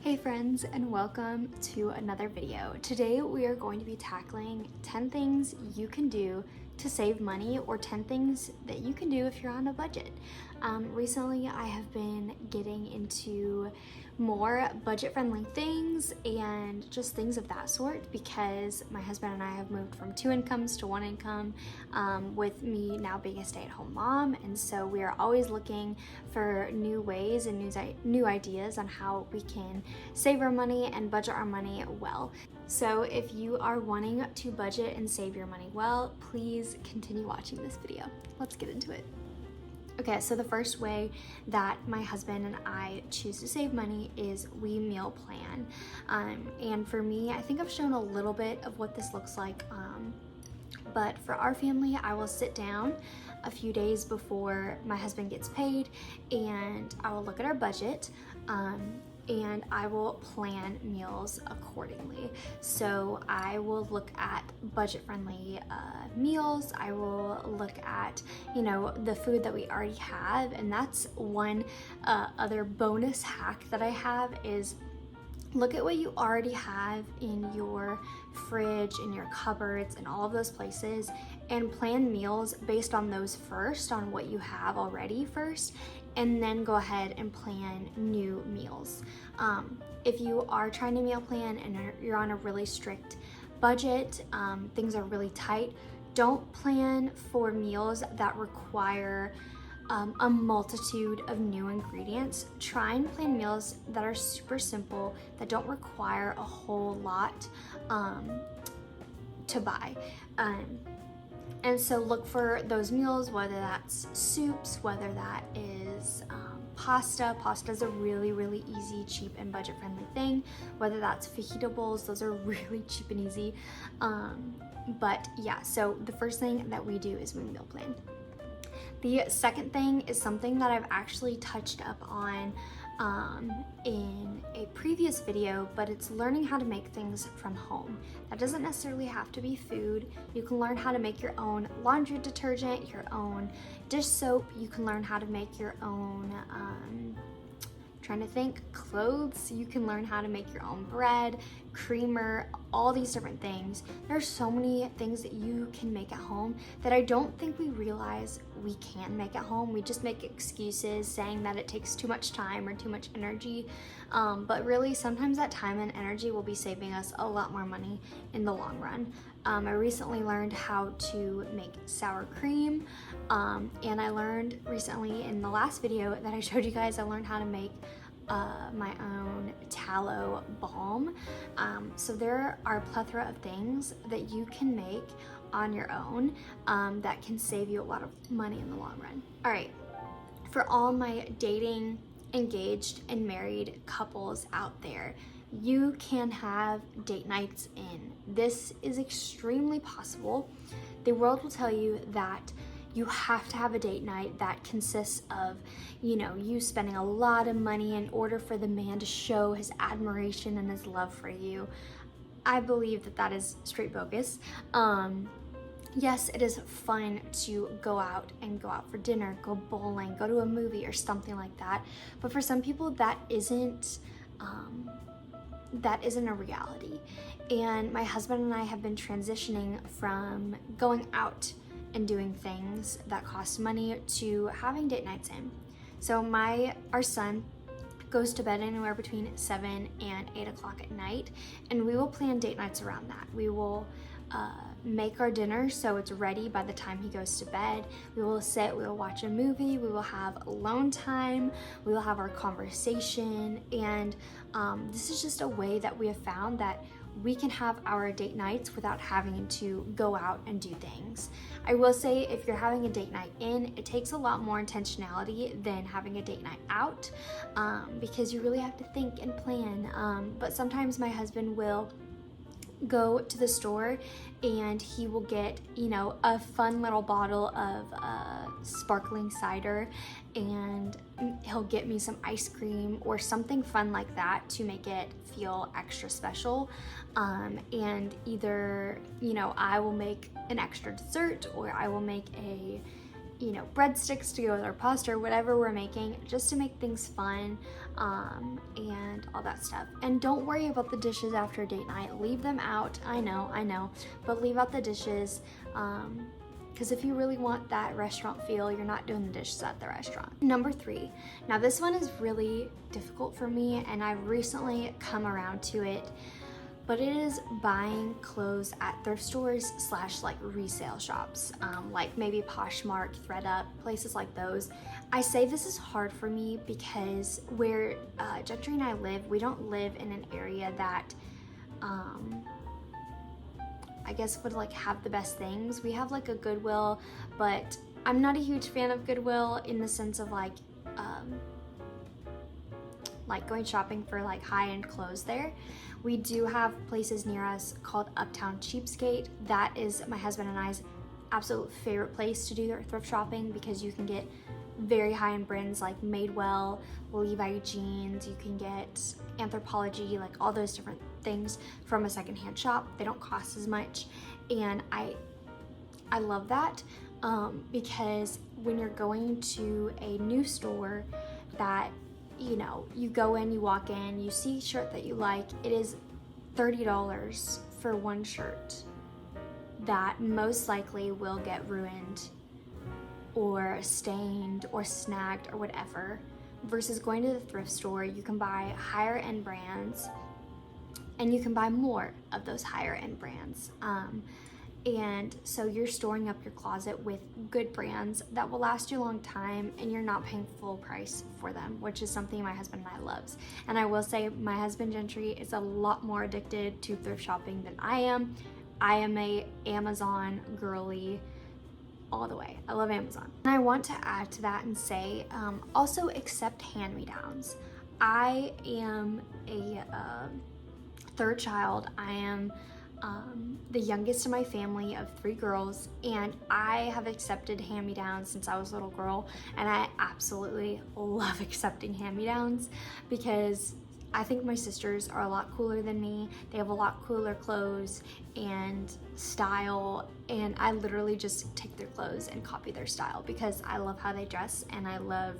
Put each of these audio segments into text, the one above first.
Hey friends, and welcome to another video. Today we are going to be tackling 10 things you can do to save money, or 10 things that you can do if you're on a budget. Recently I have been getting into more budget-friendly things and just things of that sort because my husband and I have moved from 2 incomes to 1 income, with me now being a stay-at-home mom, and so we are always looking for new ways and new ideas on how we can save our money and budget our money well. So if you are wanting to budget and save your money well, please continue watching this video. Let's get into it. Okay, so the first way that my husband and I choose to save money is we meal plan. And for me, I think I've shown a little bit of what this looks like, but for our family, I will sit down a few days before my husband gets paid and I will look at our budget, and I will plan meals accordingly. So I will look at budget-friendly meals. I will look at, the food that we already have, and that's one other bonus hack that I have is look at what you already have in your fridge, in your cupboards, and all of those places, and plan meals based on those first, on what you have already first, and then go ahead and plan new meals. If you are trying to meal plan and you're on a really strict budget, things are really tight, don't plan for meals that require a multitude of new ingredients. Try and plan meals that are super simple, that don't require a whole lot to buy. And so look for those meals, whether that's soups, whether that is pasta. Pasta is a really easy, cheap, and budget-friendly thing. Whether that's fajita bowls, those are really cheap and easy. But yeah, so the first thing that we do is we meal plan. The second thing is something that I've actually touched up on in a previous video, but it's learning how to make things from home. That doesn't necessarily have to be food. You can learn how to make your own laundry detergent, your own dish soap. You can learn how to make your own, clothes. You can learn how to make your own bread, creamer, all these different things. There's so many things that you can make at home that I don't think we realize we can make at home. We just make excuses saying that it takes too much time or too much energy, but really sometimes that time and energy will be saving us a lot more money in the long run. I recently learned how to make sour cream, and I learned recently in the last video that I showed you guys, I learned how to make my own tallow balm. So there are a plethora of things that you can make on your own that can save you a lot of money in the long run. All right, for all my dating, engaged, and married couples out there, you can have date nights in. This is extremely possible. The world will tell you that you have to have a date night that consists of, you spending a lot of money in order for the man to show his admiration and his love for you. I believe that is straight bogus. Yes, it is fun to go out for dinner, go bowling, go to a movie or something like that. But for some people, that isn't a reality. And my husband and I have been transitioning from going out and doing things that cost money to having date nights in. So our son goes to bed anywhere between 7 and 8 o'clock at night, and we will plan date nights around that. We will make our dinner so it's ready by the time he goes to bed. We will watch a movie, we will have alone time, we will have our conversation, and this is just a way that we have found that we can have our date nights without having to go out and do things. I will say, if you're having a date night in, it takes a lot more intentionality than having a date night out, because you really have to think and plan. But sometimes my husband will go to the store and he will get, a fun little bottle of sparkling cider, and he'll get me some ice cream or something fun like that to make it feel extra special. And either, I will make an extra dessert, or I will make a you know, breadsticks to go with our pasta or whatever we're making, just to make things fun, and all that stuff. And don't worry about the dishes after date night. Leave them out. I know, but leave out the dishes, because if you really want that restaurant feel, you're not doing the dishes at the restaurant. Number 3. Now this one is really difficult for me, and I've recently come around to it, but it is buying clothes at thrift stores / like resale shops, like maybe Poshmark, ThredUp, places like those. I say this is hard for me because where Gentry and I live, we don't live in an area that I guess would like have the best things. We have like a Goodwill, but I'm not a huge fan of Goodwill in the sense of like going shopping for like high-end clothes there. We do have places near us called Uptown Cheapskate. That is my husband and I's absolute favorite place to do their thrift shopping, because you can get very high-end brands like Madewell, Levi jeans, you can get Anthropologie, like all those different things from a secondhand shop. They don't cost as much, and I love that, because when you're going to a new store that, you know, you go in, you walk in, you see a shirt that you like, it is $30 for one shirt that most likely will get ruined or stained or snagged or whatever, versus going to the thrift store. You can buy higher end brands, and you can buy more of those higher end brands. And so you're storing up your closet with good brands that will last you a long time, and you're not paying full price for them, which is something my husband and I loves. And I will say my husband Gentry is a lot more addicted to thrift shopping than I am. I am a Amazon girly all the way. I love Amazon. And I want to add to that and say, also accept hand-me-downs. I am a third child. I am the youngest in my family of 3 girls, and I have accepted hand-me-downs since I was a little girl, and I absolutely love accepting hand-me-downs because I think my sisters are a lot cooler than me. They have a lot cooler clothes and style, and I literally just take their clothes and copy their style because I love how they dress, and I love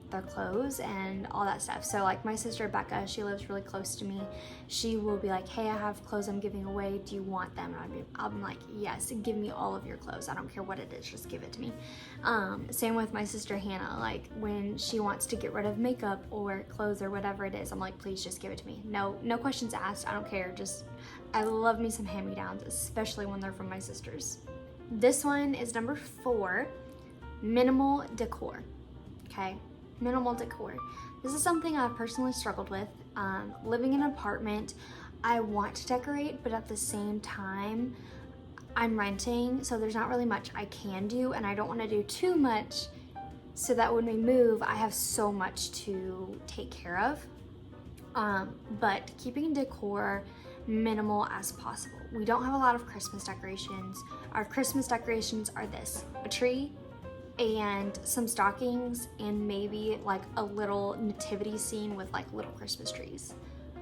their clothes and all that stuff. So like my sister Becca, she lives really close to me. She will be like, hey, I have clothes I'm giving away. Do you want them? And I'll be like, yes, give me all of your clothes. I don't care what it is, just give it to me. Same with my sister Hannah. Like when she wants to get rid of makeup or clothes or whatever it is, I'm like, please just give it to me. No questions asked. I don't care. Just, I love me some hand-me-downs, especially when they're from my sisters. This one is number 4, minimal decor. Okay. Minimal decor. This is something I've personally struggled with. Living in an apartment, I want to decorate, but at the same time, I'm renting, so there's not really much I can do, and I don't want to do too much so that when we move, I have so much to take care of. But keeping decor minimal as possible. We don't have a lot of Christmas decorations. Our Christmas decorations are this: a tree, and some stockings, and maybe like a little nativity scene with like little Christmas trees.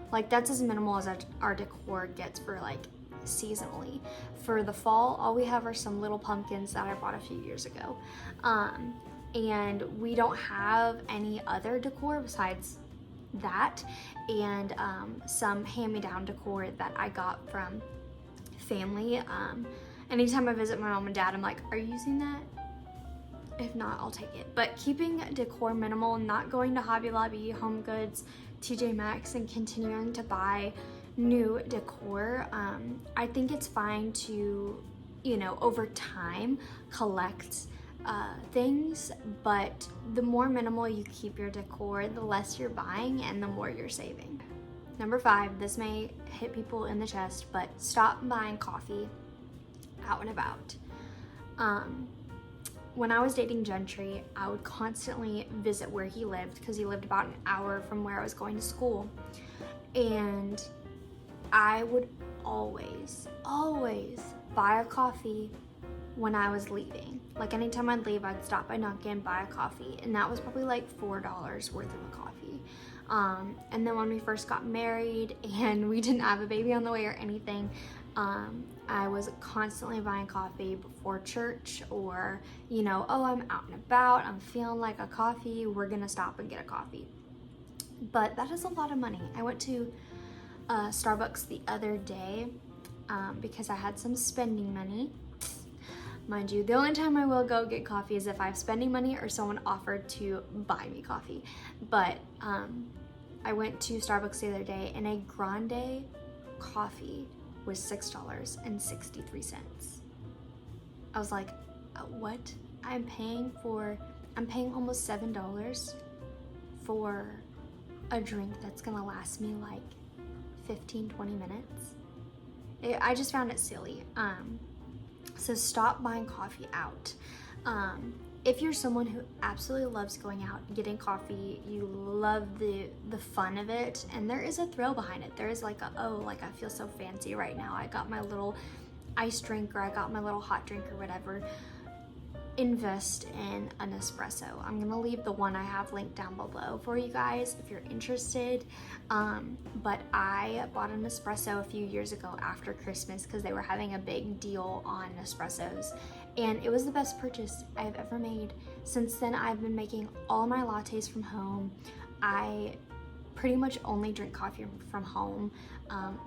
Like that's as minimal as our decor gets for like seasonally. For the fall, all we have are some little pumpkins that I bought a few years ago. And we don't have any other decor besides that, and some hand-me-down decor that I got from family. Anytime I visit my mom and dad, I'm like, are you using that? If not, I'll take it. But keeping decor minimal, not going to Hobby Lobby, Home Goods, TJ Maxx, and continuing to buy new decor. I think it's fine to, you know, over time collect things, but the more minimal you keep your decor, the less you're buying and the more you're saving. Number 5, this may hit people in the chest, but stop buying coffee out and about. When I was dating Gentry, I would constantly visit where he lived because he lived about an hour from where I was going to school. And I would always buy a coffee when I was leaving. Like anytime I'd leave, I'd stop by Dunkin', buy a coffee, and that was probably like $4 worth of a coffee. And then when we first got married and we didn't have a baby on the way or anything, I was constantly buying coffee before church, or, you know, oh, I'm out and about, I'm feeling like a coffee, we're gonna stop and get a coffee. But that is a lot of money. I went to Starbucks the other day because I had some spending money. Mind you, the only time I will go get coffee is if I have spending money or someone offered to buy me coffee. But I went to Starbucks the other day, and a grande coffee was $6.63. I was like, what? I'm paying almost $7 for a drink that's gonna last me like 15-20 minutes. I just found it silly. So stop buying coffee out. If you're someone who absolutely loves going out and getting coffee, you love the fun of it, and there is a thrill behind it. There is like like I feel so fancy right now. I got my little iced drink, or I got my little hot drink, or whatever. Invest in an espresso. I'm gonna leave the one I have linked down below for you guys if you're interested. But I bought an espresso a few years ago after Christmas because they were having a big deal on espressos, and it was the best purchase I've ever made. Since then, I've been making all my lattes from home. I pretty much only drink coffee from home,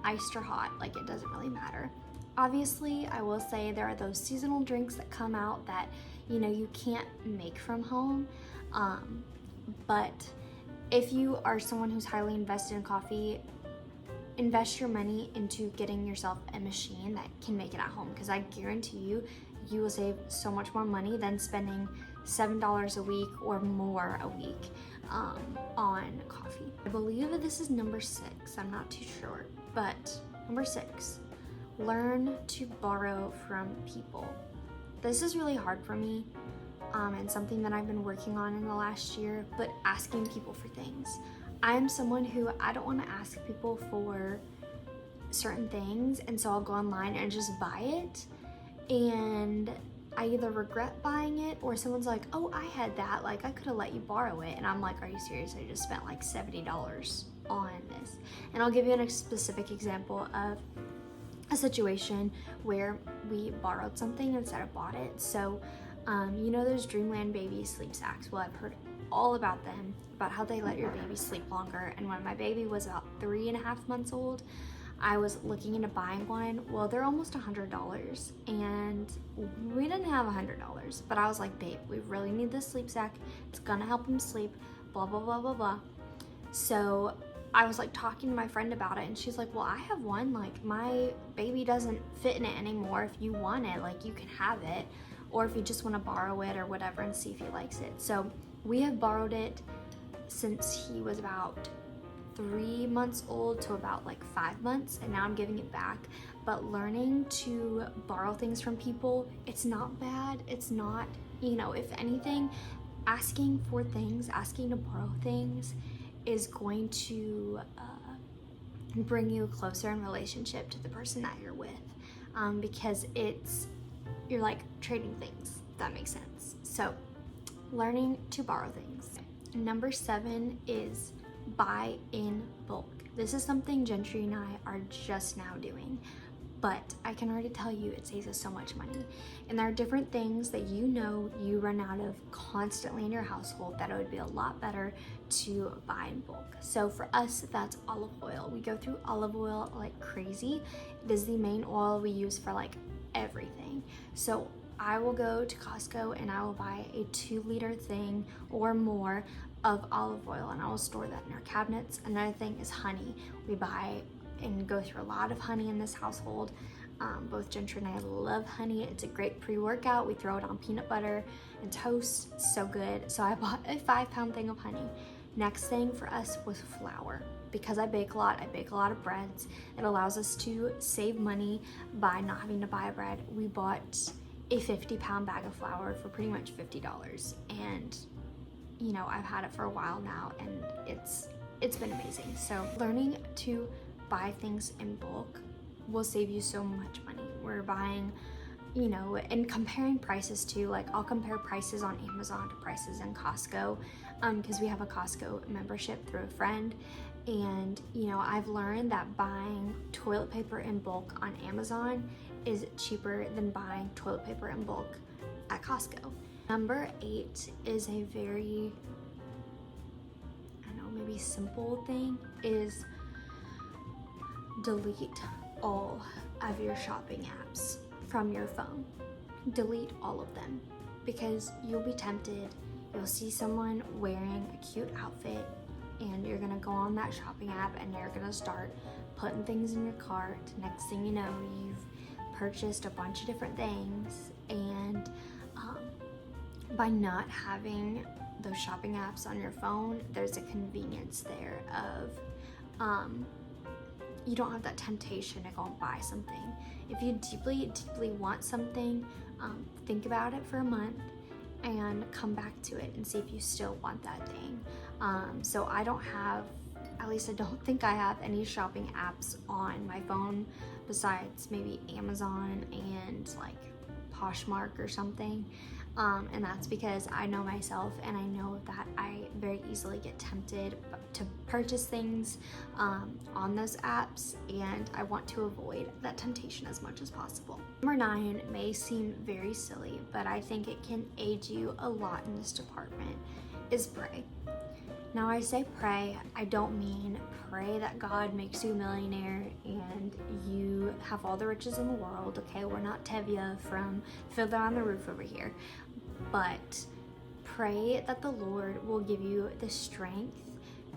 iced or hot, like it doesn't really matter. Obviously, I will say there are those seasonal drinks that come out that, you know, you can't make from home. But if you are someone who's highly invested in coffee, invest your money into getting yourself a machine that can make it at home, because I guarantee you, you will save so much more money than spending $7 a week or more a week on coffee. I believe this is number 6. I'm not too sure, but number 6. Learn to borrow from people. This is really hard for me, and something that I've been working on in the last year, but asking people for things. I am someone who I don't want to ask people for certain things, and so I'll go online and just buy it, and I either regret buying it, or someone's like, oh, I had that, like I could have let you borrow it, and I'm like, are you serious? I just spent like $70 on this. And I'll give you a specific example of a situation where we borrowed something instead of bought it. So you know those Dreamland baby sleep sacks? Well, I've heard all about them, about how they let your baby sleep longer. And when my baby was about 3.5 months old, I was looking into buying one. Well, they're almost $100, and we didn't have $100, but I was like, babe, we really need this sleep sack. It's gonna help him sleep, blah, blah, blah, blah, blah. So I was like talking to my friend about it, and she's like, well, I have one, like my baby doesn't fit in it anymore. If you want it, like you can have it, or if you just want to borrow it or whatever and see if he likes it. So we have borrowed it since he was about 3 months old to about like 5 months, and now I'm giving it back. But learning to borrow things from people, it's not bad. It's not, you know, if anything, asking for things, asking to borrow things is going to bring you closer in relationship to the person that you're with, because you're like trading things, if that makes sense. So learning to borrow things. Number 7 is buy in bulk. This is something Gentry and I are just now doing, but I can already tell you it saves us so much money. And there are different things that you know you run out of constantly in your household that it would be a lot better to buy in bulk. So for us, that's olive oil. We go through olive oil like crazy. It is the main oil we use for like everything. So I will go to Costco and I will buy a 2-liter thing or more of olive oil, and I will store that in our cabinets. Another thing is honey. We buy and go through a lot of honey in this household. Both Gentry and I love honey. It's a great pre-workout. We throw it on peanut butter and toast. So good. So I bought a 5-pound thing of honey. Next thing for us was flour. Because I bake a lot of breads. It allows us to save money by not having to buy bread. We bought a 50-pound bag of flour for pretty much $50, and you know, I've had it for a while now, and it's been amazing. So learning to buy things in bulk will save you so much money. We're buying, you know, and comparing prices too. Like I'll compare prices on Amazon to prices in Costco, because we have a Costco membership through a friend, And you know, I've learned that buying toilet paper in bulk on Amazon is cheaper than buying toilet paper in bulk at Costco. Number 8 is a very, I don't know, maybe simple thing, is delete all of your shopping apps from your phone. Delete all of them, because you'll be tempted. You'll see someone wearing a cute outfit and you're gonna go on that shopping app and you're gonna start putting things in your cart. Next thing you know, you've purchased a bunch of different things, and by not having those shopping apps on your phone, there's a convenience there of you don't have that temptation to go and buy something. If you deeply want something, think about it for a month and come back to it and see if you still want that thing. So I don't have, at least I don't think I have any shopping apps on my phone besides maybe Amazon and like Poshmark or something. And that's because I know myself, and I know that I very easily get tempted to purchase things on those apps, and I want to avoid that temptation as much as possible. Number 9 may seem very silly, but I think it can aid you a lot in this department, is pray. Now I say pray, I don't mean pray that God makes you a millionaire and you have all the riches in the world, okay? We're not Tevya from Fiddler on the Roof over here. But pray that the Lord will give you the strength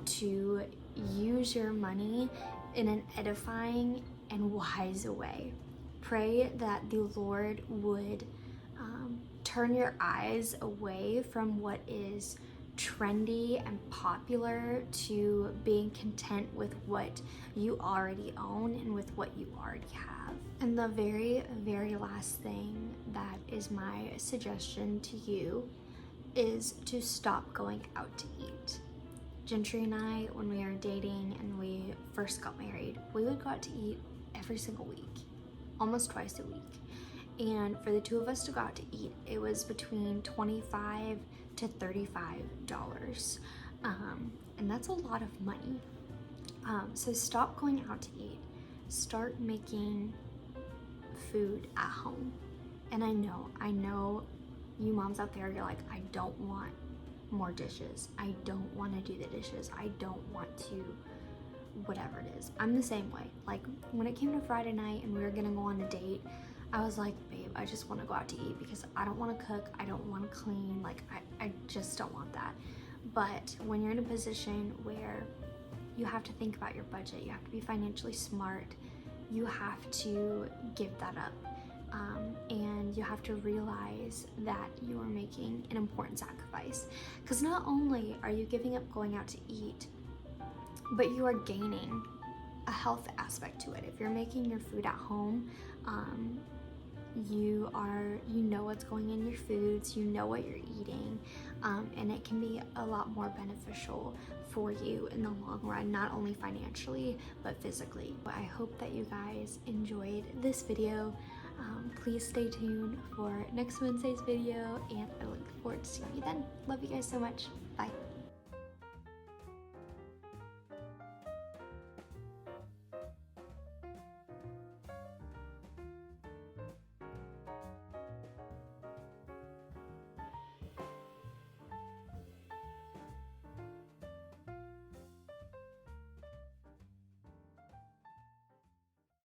to use your money in an edifying and wise way. Pray that the Lord would turn your eyes away from what is trendy and popular to being content with what you already own and with what you already have. And the very, very last thing that is my suggestion to you is to stop going out to eat. Gentry and I, when we were dating and we first got married, we would go out to eat every single week, almost twice a week. And for the two of us to go out to eat, it was between $25 to $35. And that's a lot of money. So stop going out to eat. Start making food at home. And I know you moms out there, you're like, I don't want more dishes. I don't want to do the dishes. I don't want to whatever it is. I'm the same way. Like when it came to Friday night and we were gonna go on a date, I was like, babe, I just want to go out to eat because I don't want to cook. I don't want to clean. Like I just don't want that. But when you're in a position where you have to think about your budget, you have to be financially smart, you have to give that up. And you have to realize that you are making an important sacrifice. Because not only are you giving up going out to eat, but you are gaining a health aspect to it. If you're making your food at home, you know what's going in your foods, you know what you're eating, and it can be a lot more beneficial for you in the long run, not only financially, but physically. I hope that you guys enjoyed this video. Please stay tuned for next Wednesday's video, and I look forward to seeing you then. Love you guys so much. Bye.